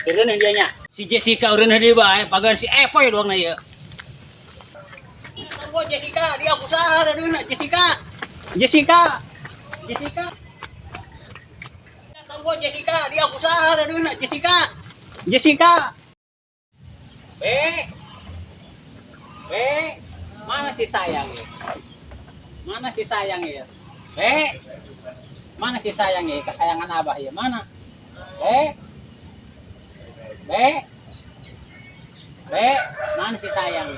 Keren yang dianya. Si Jessica udah di bae, pagar si Epoy doang na ieu. Tunggu Jessica, dia usaha da deuna Jessica. Jessica. Jessica. Tunggu Jessica, dia usaha da deuna Jessica. Jessica. Mana si sayang ya? Mana si sayang ya? Mana si sayang ya? Kesayangan Abah ya? Mana? Mana si sayang?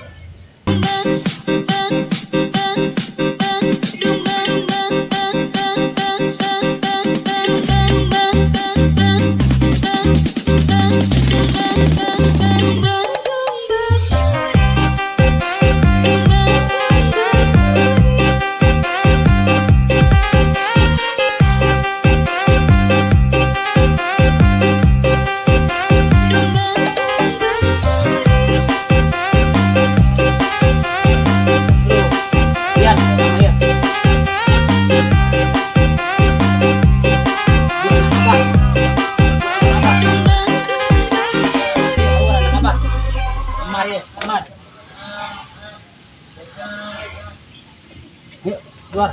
Yuk, keluar.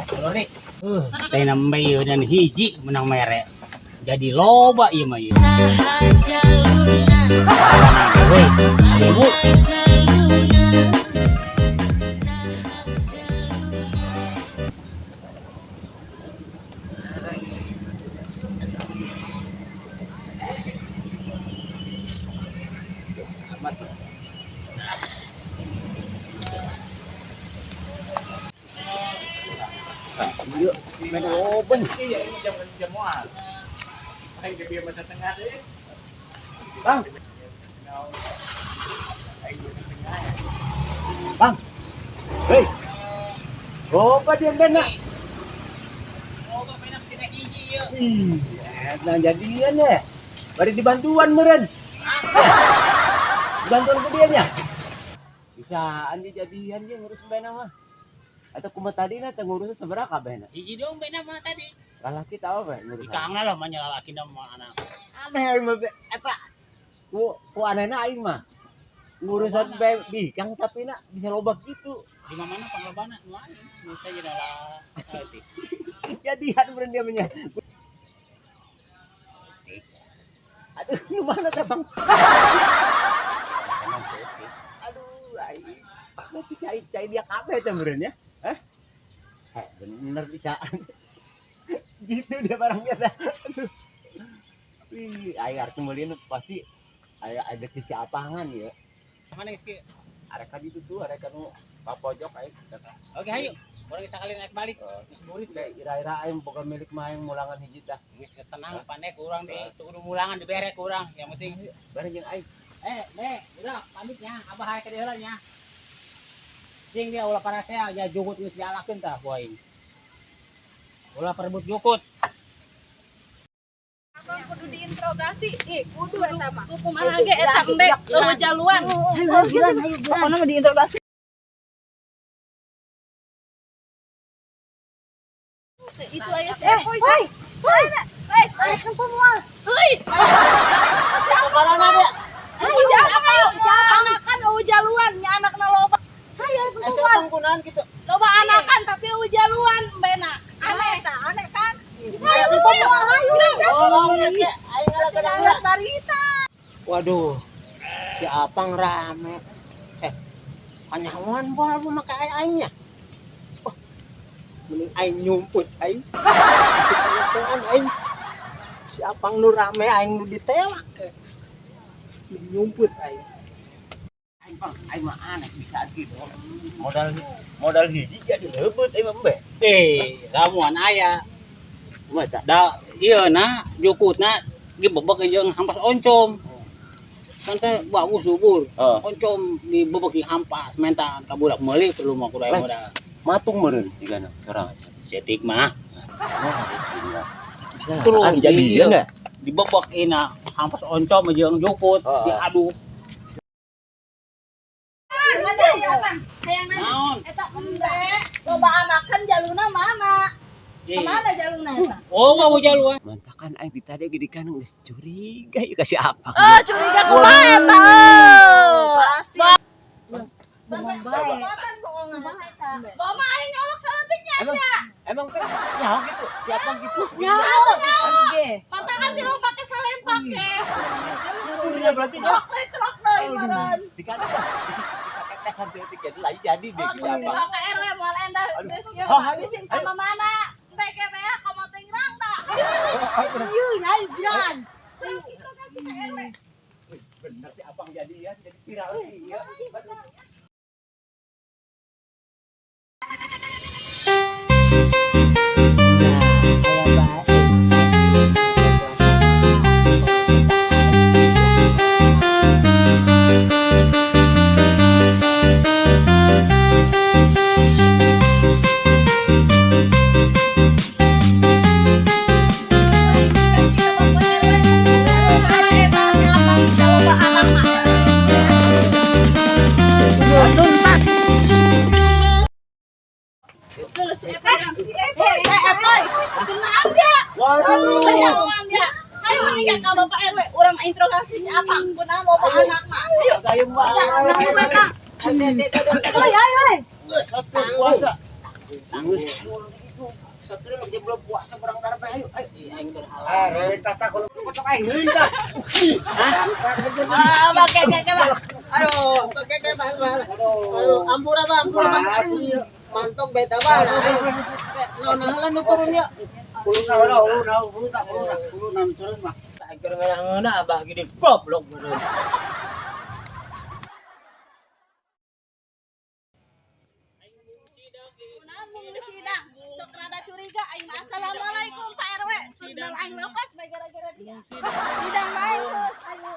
Keluar nih. Teh nambah dan hiji menang mere. Jadi loba ieu mah ieu. Ibu. Yuk, main open. Iya, ini jam mual. Aing ke bieu masa tengah deh. Bang. Bang. Hei. Opa dia benak. Opa benak tina hiji yeuh. Nah jadian ya. Bari dibantuan meureun. Dibantuan ke dianya. Bisaan dijadian je ngurus benak mah. Atau kumaha tadi na teh ngurusnya seberapa kabehna? Hiji dong bena mah tadi. Lalaki tahu apa ngurus? Ikangna lah mah lalaki na mah anak. Aneh aing mah eta. Ku anehna aing mah. Ngurusan bikang tapi na bisa lobak gitu. Di mana panglobana nu aing? Nu saya jadi lah. Jadian beneran dia mah. Aduh, nu mana teh Bang? Aduh, aing. Tapi cai dia kabeh teh beneran ya. Bener bisaan. Gitu dia barangnya dah. Wih, aya arti mulian pasti ada sisi apangan ya. Mana geus ada ka ditu tuh, ada kanu ka pojok aing. Oke, hayu. Urang sakali naik balik. Geus murid teh ira-ira aing boga milik mah aing mulangan hiji tah. Geus tenang pandai ku urang di kudu mulangan dibere ku urang. Yang penting bareng jeung aing. Udah pamit nya, Abah hae ka dieu nya. Jing dia ulah parasea ya jukut geus dialakeun tah ku aing. Ulah perebut jukut. Abang kudu diinterogasi. Kudu eta mah. Kumaha ge eta embek eueuh jaluan. Hayu pokona mah diinterogasi. Itu Hei. Hei, kan semua. Hei. Sekarang ada. Siapa? Anakan ujaluan, nya anak na loba. Hayo perempuan. Penggunaan gitu. Loba anakan tapi ujaluan bena. Aneh kan? Hayo semua, hayo. Ayo barita. Waduh, si Apang rame. Kanyawan baru makai aingnya. Wah, mending aing nyumput aing. Aing. Si Apang nu rame aing nu ditewak. Mending nyumput aing. Aing Bang, aing mah anak bisa gitu. Modal hiji jadi leubet aing mah embe. Ramuan aya. Mata. Da ieu na jukutna dibebek jeung hampas oncom. Kan teh bau subur. Oncom dibebek di hampas mentan ka budak meuli perlu mah kudu aya modal. Matung meureun digana sorang. Setik mah. Terus jadi ya enggak? Dibebek ina hampas oncom jeung jukut diaduk. Naon? Eta embe, loba anakan jaluna mana? Kemana jaluna eta? Oh, mau jaluan. Mantakan aing ditade gede kan geus curiga ieu ka si Apang. Curiga kumaha eta? Pasti. Mama aing nyolok saeutiknya sia. Emang teh nyaho gitu? Siapa gitu? Nyaho mantakan ti lo pake salempak ke. Kudunya berarti Celok deui meureun. jika ada tes antibitik jadi lagi jadi deh siapa? Ke RW moal endah geus ieu habisin ka mana? Embek ke bea ka Motingrang da. Ieu nyai biran. Bener sih Abang jadi viral sih ya. Interogasi si Apang, kunaon loba anakna. Ayo. Gayung banget. Satu puasa. Satu lagi belum puasa berang darah ayo. Aing berhalal. Tata kalau foto aing heuntah. Pakai coba. Aduh, pakai bahal. Aduh, ampura aduh. Mantap beta bal. Naon nu turunnya. Ulun turun mah. Agar ngeuna abah gede goblok bener. Sidang. Sok rada curiga aing assalamualaikum Pak RW. Sidang aing lepas bae gara-gara dia. Sidang bae terus ayo.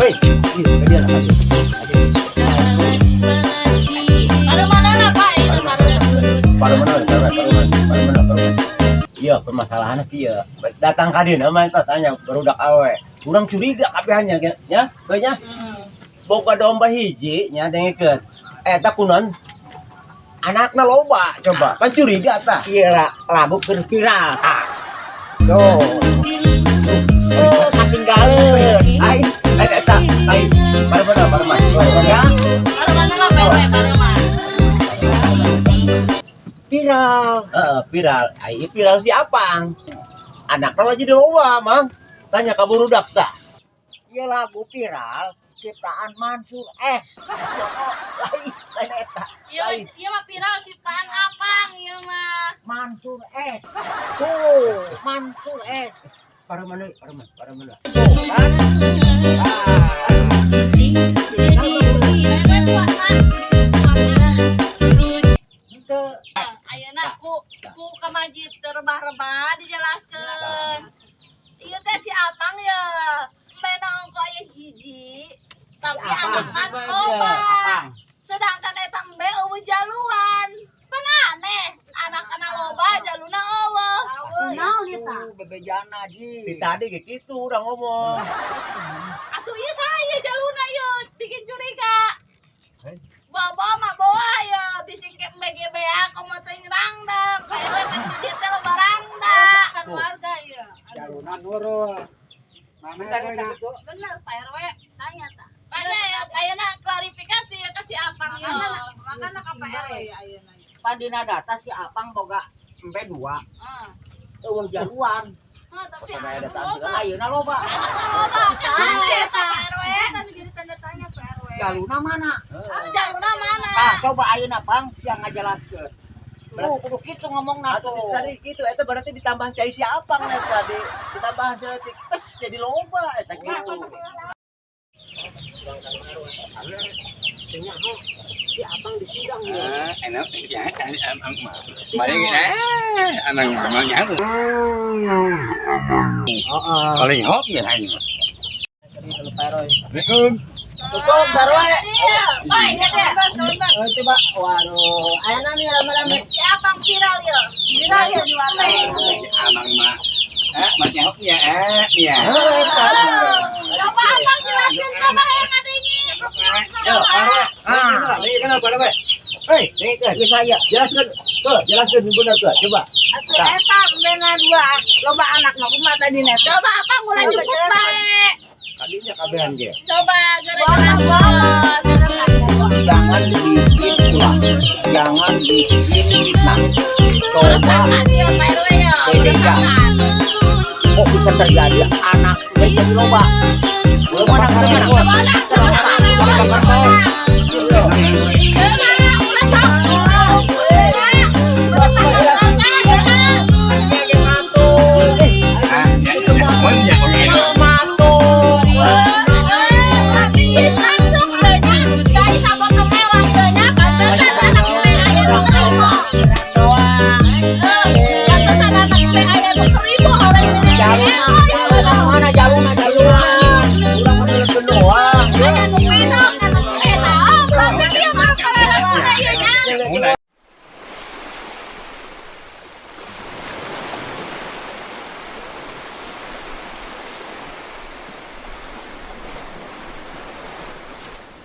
Woi. Iya, permasalahannya kieu. Datang ka dieu mah eta tanya barudak awe. Urang curiga kabehannya nya, nya. Boga domba hiji nya dengekeun. Eta kunon anakna loba coba. Kan curiga tah. Ieu labu keur viral. Tuh. Oh, katinggaleun. Ai, eta ai paremana ya. Viral. Viral si Apang. Anaknya lagi di loba, Mang. Tanya ka burudak tah. Ieu lagu viral ciptaan Mansur S. Lain eta. Ieu mah viral ciptaan Apang ieu mah. Mansur S. Tuh, Mansur S. Paremana. Ayeuna ku kamajid rebah-rebah dijelaskeun. Ieu teh si Apang ya. Bena ongko aya hiji, tapi anak loba. Sedangkan eta embe eueuh jaluan. Pan aneh, anak-anak loba jaluna eueuh. bebejana Ji. Tadi gitu udah ngomong. Atuh iya saya jaluna yuk bikin curiga. Bawa mah bawa ya bising ke BGB aku mau teuing rangda. PRW masjid teh loba rangda. Kan warga ya. Jaluna nurul. Mana gitu? Bener Pak RW tanya ta. Tanya ya ayeuna klarifikasi ya kasih Apang ya. Makana ka Pak RW ya ayeuna. Pandina data si Apang boga empe 2. Eueuh jaluan. Tapi ada tanda ayeuna loba. Saya Pak RW. Tadi jadi tanda tanya Pak RW. Jaluna mana? Jaluna mana? Tah coba ayeuna Pang siang ngajelaskeun. Kudu kitu ngomongna tuh. Tadi kitu eta berarti ditambah cai si Apang tadi. Ditambah seutik tes jadi loba eta kitu. Si Abang di sidang ya. Enak ya, emang mah. Mari anak mamanya aku. Paling hot nggak hanya. Assalamualaikum. Tutup baru ya. Baik ya deh. Coba. Waduh, ayeuna nih lama-lama. Si Apang viral ya. Viral ya di warnet. Abang mah. Macam hot ya, ya. Coba Abang jelasin coba yang adanya. Yo, baru ya. Ini kenapa baru ya? Hei, ini ke saya. Jelaskan. Tuh, jelaskan benar tuh. Coba. Atuh eta bena 2 loba anak mah kumaha tadi net. Coba Apang mulai jemput bae. Tadinya kabehan ge. Coba gara-gara bos. Jangan bikin ulah. Jangan bikin fitnah. Coba Adil Pak RW ya. bedakan. Kok bisa terjadi anak jadi loba? Belum anak